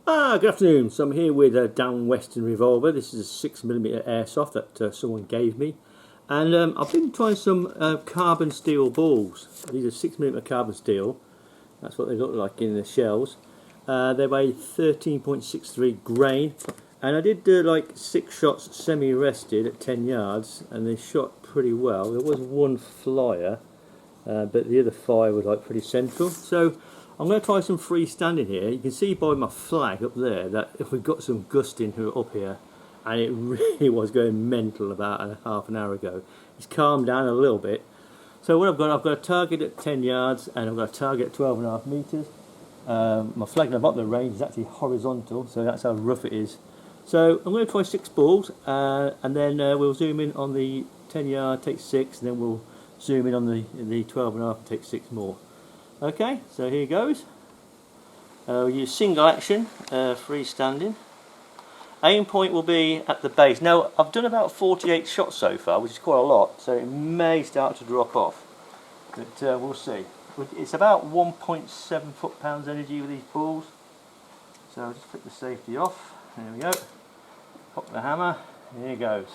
Good afternoon. So I'm here with a Dan Wesson revolver. This is a 6mm airsoft that someone gave me, and I've been trying some carbon steel balls. These are 6mm carbon steel. That's what they look like in the shells. They weigh 13.63 grain, and I did like 6 shots semi-rested at 10 yards, and they shot pretty well. There was one flyer, but the other 5 was like pretty central. So I'm going to try some freestanding here. You can see by my flag up there that if we've got some gusting up here, and it really was going mental about half an hour ago. It's calmed down a little bit. So what I've got a target at 10 yards and I've got a target at 12.5 metres. My flag at the range is actually horizontal, so that's how rough it is. So I'm going to try 6 balls, and then we'll zoom in on the 10 yard, take 6, and then we'll zoom in on the 12.5 and take 6 more. Okay, so here goes. We'll use single action, freestanding. Aim point will be at the base. Now, I've done about 48 shots so far, which is quite a lot, so it may start to drop off, but we'll see. It's about 1.7 foot-pounds energy with these balls. So I'll just put the safety off. There we go. Pop the hammer. Here it goes.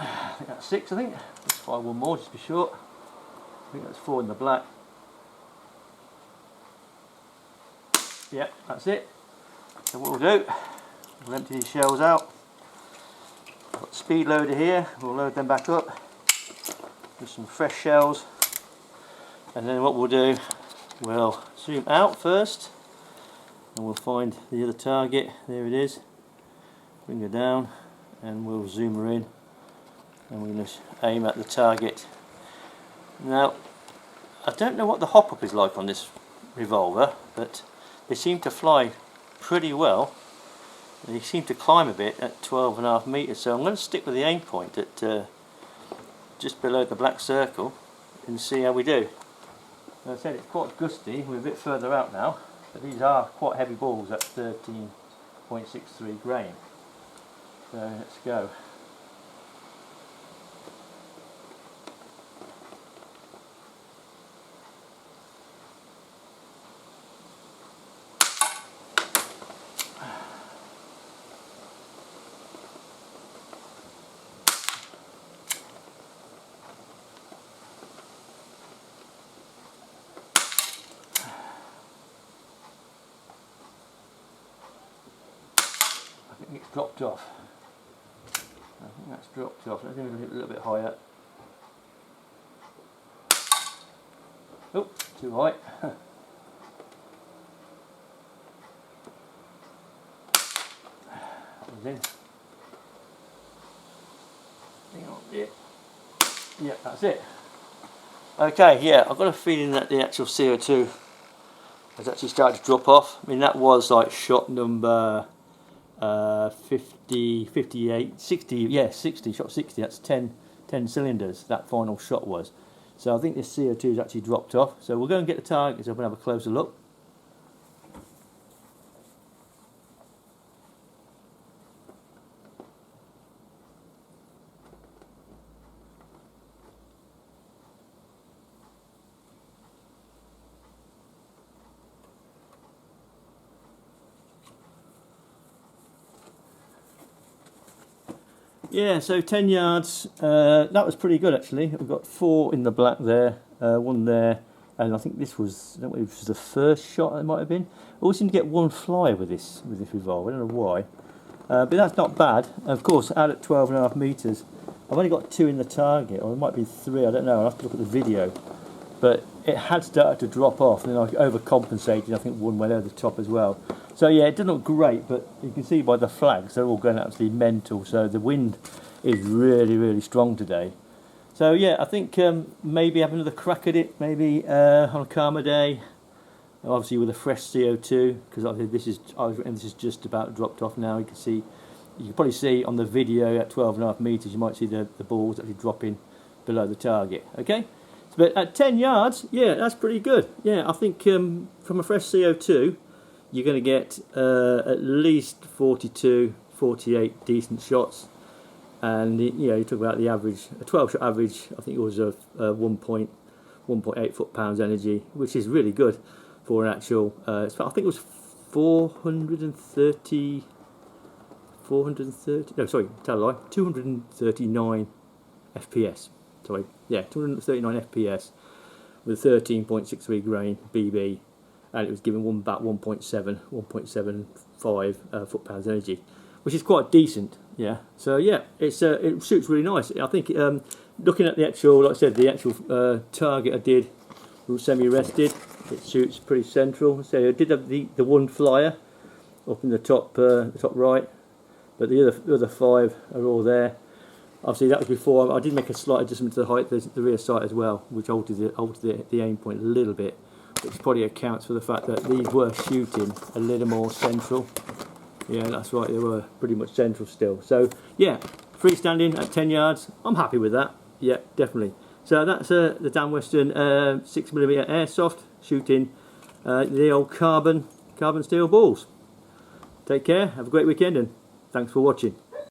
I think that's 6, I think. Let's try one more just to be short. I think that's 4 in the black. Yep, that's it. So what we'll do, we'll empty these shells out. I've got the speed loader here, we'll load them back up with some fresh shells. And then what we'll do, we'll zoom out first and we'll find the other target. There it is. Bring her down and we'll zoom her in. And we're going to aim at the target. Now, I don't know what the hop up is like on this revolver, but they seem to fly pretty well. They seem to climb a bit at 12.5 metres, so I'm going to stick with the aim point at just below the black circle and see how we do. As I said, it's quite gusty. We're a bit further out now, but these are quite heavy balls at 13.63 grain. So let's go. It's dropped off. I think that's dropped off. Let's do it a little bit higher. Oh, too high. Yeah, that's it. Okay, yeah, I've got a feeling that the actual CO2 has actually started to drop off. I mean, that was like shot number 50, 58, 60, yeah, 60, shot 60, that's 10 cylinders, that final shot was. So I think this CO2 has actually dropped off. So we'll go and get the targets up and have a closer look. Yeah, so 10 yards, that was pretty good actually. We've got 4 in the black there, 1 there, and I think this was, I don't know if this was the first shot it might have been. I always seem to get 1 flyer with this revolver, I don't know why. But that's not bad. Of course, out at 12.5 metres, I've only got 2 in the target, or it might be 3, I don't know, I'll have to look at the video. But it had started to drop off, and then I overcompensated, I think 1 went over the top as well. So yeah, it doesn't look great, but you can see by the flags they're all going absolutely mental. So the wind is really strong today. So yeah, I think maybe have another crack at it, maybe on a calmer day, obviously with a fresh CO2, because I think this is just about dropped off now. You can probably see on the video at 12.5 meters, you might see the balls actually dropping below the target. Okay, but at 10 yards, yeah, that's pretty good. Yeah, I think from a fresh CO2, you're going to get at least 42, 48 decent shots. And you know, you talk about the average, a 12-shot average. I think it was a 1.8 foot-pounds energy, which is really good for an actual. I think it was 430. No, sorry, tell a lie. 239 FPS. Sorry, yeah, 239 FPS with 13.63 grain BB, and it was given about 1.75 foot-pounds energy, which is quite decent. Yeah, so yeah, it shoots really nice. I think looking at the actual, like I said, the actual target I did, semi-rested, it shoots pretty central. So I did have the one flyer up in the top right, but the other 5 are all there. Obviously that was before. I did make a slight adjustment to the height, the rear sight as well, which altered the aim point a little bit, which probably accounts for the fact that these were shooting a little more central. Yeah, that's right, they were pretty much central still. So yeah, freestanding at 10 yards, I'm happy with that. Yeah, definitely. So that's the Dan Wesson 6mm Airsoft shooting the old carbon steel balls. Take care, have a great weekend, and thanks for watching.